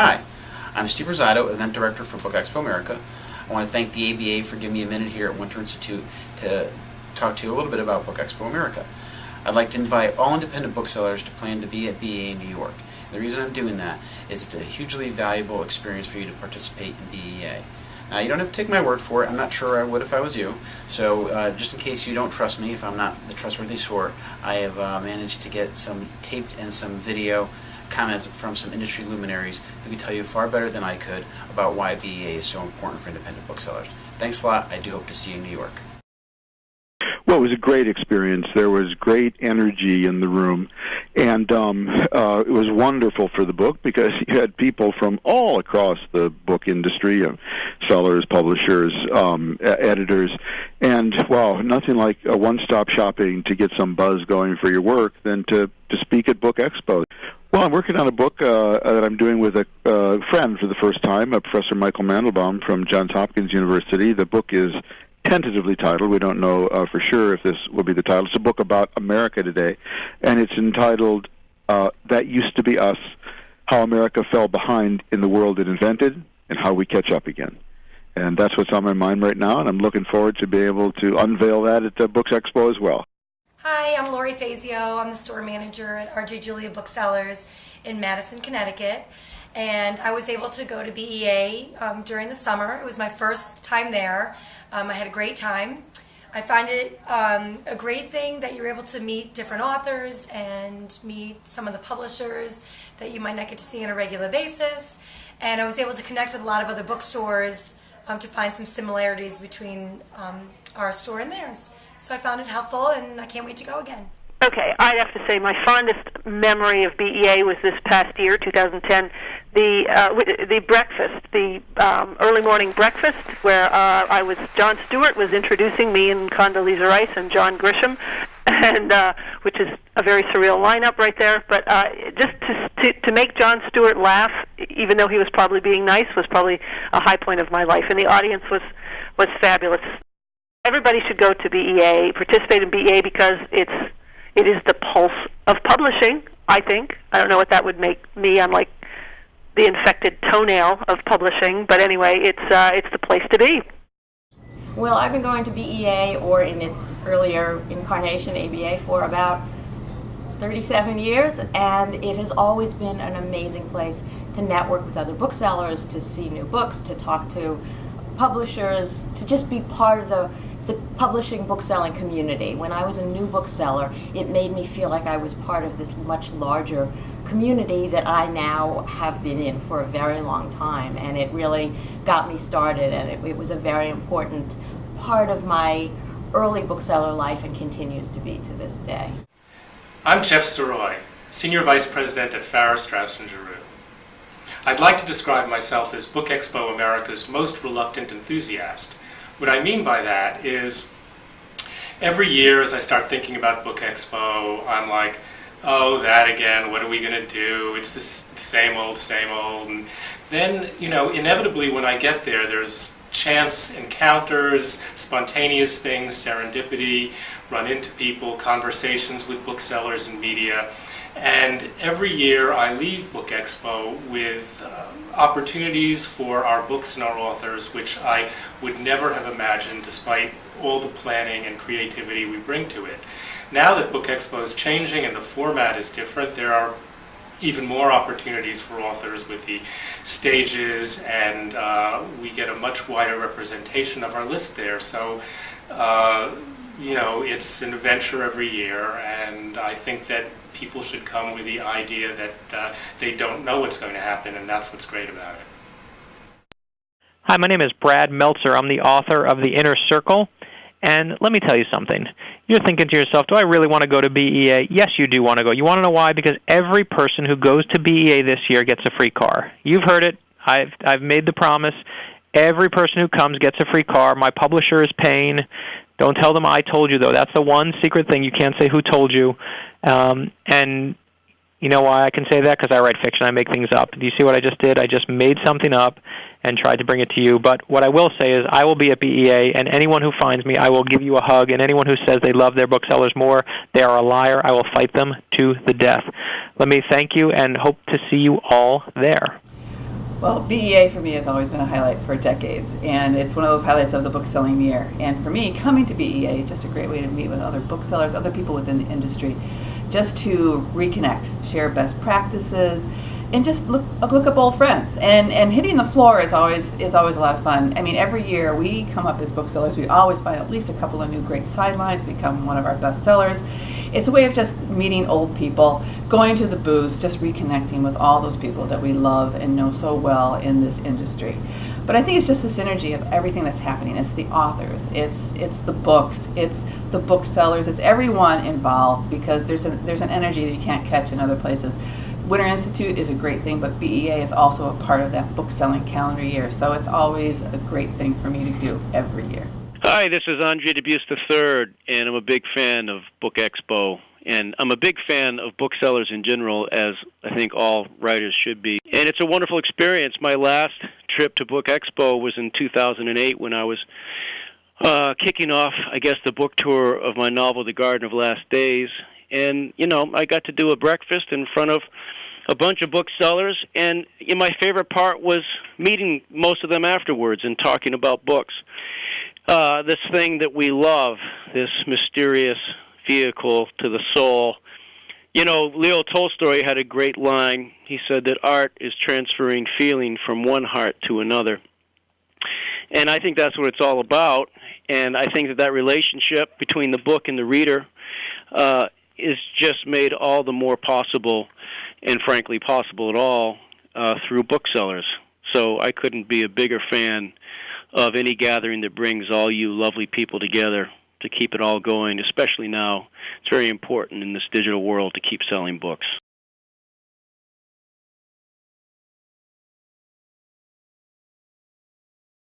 Hi, I'm Steve ROSATO, Event Director for BookExpo America. I want to thank the ABA for giving me a minute here at Winter Institute to talk to you a little bit about BookExpo America. I'd like to invite all independent booksellers to plan to be at BEA in New York. The reason I'm doing that is it's a hugely valuable experience for you to participate in BEA. Now, you don't have to take my word for it. I'm not sure I would if I was you. So just in case you don't trust me, if I'm not the trustworthy sort, I have managed to get some taped and some video comments from some industry luminaries who can tell you far better than I could about why BEA is so important for independent booksellers. Thanks a lot. I do hope to see you in New York. Well, it was a great experience. There was great energy in the room, and it was wonderful for the book because you had people from all across the book industry, sellers, publishers, editors, and, wow, nothing like a one-stop shopping to get some buzz going for your work than to speak at BookExpo. Well, I'm working on a book that I'm doing with a friend for the first time, Professor Michael Mandelbaum from Johns Hopkins University. The book is tentatively titled, we don't know for sure if this will be the title. It's a book about America today, and it's entitled That Used to Be Us, How America Fell Behind in the World It Invented and How We Catch Up Again. And that's what's on my mind right now, and I'm looking forward to be able to unveil that at the BookExpo as well. Hi, I'm Lori FAZIO. I'm the store manager at R.J. Julia Booksellers in Madison, Connecticut. And I was able to go to BEA during the summer. It was my first time there. I had a great time. I find it a great thing that you're able to meet different authors and meet some of the publishers that you might not get to see on a regular basis. And I was able to connect with a lot of other bookstores to find some similarities between our store and theirs. So I found it helpful, and I can't wait to go again. Okay, I'd have to say my fondest memory of BEA was this past year, 2010, the breakfast, the early morning breakfast, where Jon Stewart was introducing me and Condoleezza Rice and John Grisham, and which is a very surreal lineup right there. But just to make Jon Stewart laugh, even though he was probably being nice, was probably a high point of my life, and the audience was fabulous. Everybody should go to BEA, participate in BEA, because it is the pulse of publishing, I think. I don't know what that would make me. I'm like the infected toenail of publishing, but anyway, it's the place to be. Well, I've been going to BEA, or in its earlier incarnation, ABA, for about 37 years, and it has always been an amazing place to network with other booksellers, to see new books, to talk to publishers, to just be part of the publishing bookselling community. When I was a new bookseller, it made me feel like I was part of this much larger community that I now have been in for a very long time, and it really got me started, and it was a very important part of my early bookseller life and continues to be to this day. I'm Jeff Saroy, Senior Vice President at Farrar, Straus & Giroux. I'd like to describe myself as BookExpo America's most reluctant enthusiast. What I mean by that is every year as I start thinking about BookExpo, I'm like, oh, that again, what are we going to do? It's the same old, same old. And then, inevitably when I get there, there's chance encounters, spontaneous things, serendipity, run into people, conversations with booksellers and media. And every year I leave BookExpo with opportunities for our books and our authors, which I would never have imagined despite all the planning and creativity we bring to it. Now that BookExpo is changing and the format is different, there are even more opportunities for authors with the stages, and we get a much wider representation of our list there. So, it's an adventure every year, and I think that people should come with the idea that they don't know what's going to happen, and that's what's great about it. Hi, my name is Brad Meltzer. I'm the author of The Inner Circle, and let me tell you something. You're thinking to yourself, do I really want to go to BEA? Yes, you do want to go. You want to know why? Because every person who goes to BEA this year gets a free car. You've heard it. I've made the promise. Every person who comes gets a free car. My publisher is paying. Don't tell them I told you, though. That's the one secret thing. You can't say who told you. And you know why I can say that? Because I write fiction. I make things up. Do you see what I just did? I just made something up and tried to bring it to you. But what I will say is I will be at BEA, and anyone who finds me, I will give you a hug. And anyone who says they love their booksellers more, they are a liar. I will fight them to the death. Let me thank you and hope to see you all there. Well, BEA for me has always been a highlight for decades, and it's one of those highlights of the book selling year. And for me, coming to BEA is just a great way to meet with other booksellers, other people within the industry, just to reconnect, share best practices, and just look up old friends. And hitting the floor is always a lot of fun. I mean, every year we come up as booksellers, we always find at least a couple of new great sidelines, become one of our best sellers. It's a way of just meeting old people, going to the booths, just reconnecting with all those people that we love and know so well in this industry. But I think it's just the synergy of everything that's happening. It's the authors, it's the books, it's the booksellers, it's everyone involved, because there's an energy that you can't catch in other places. Winter Institute is a great thing, but BEA is also a part of that book selling calendar year, so it's always a great thing for me to do every year. Hi, this is Andre DUBUS III, and I'm a big fan of BookExpo, and I'm a big fan of booksellers in general, as I think all writers should be. And it's a wonderful experience. My last trip to BookExpo was in 2008 when I was kicking off, I guess, the book tour of my novel, The Garden of Last Days. And, you know, I got to do a breakfast in front of a bunch of booksellers, and my favorite part was meeting most of them afterwards and talking about books. This thing that we love, this mysterious vehicle to the soul. You know, Leo Tolstoy had a great line. He said that art is transferring feeling from one heart to another. And I think that's what it's all about. And I think that relationship between the book and the reader is just made all the more possible, and frankly possible at all, through booksellers. So I couldn't be a bigger fan of any gathering that brings all you lovely people together to keep it all going, especially now. It's very important in this digital world to keep selling books.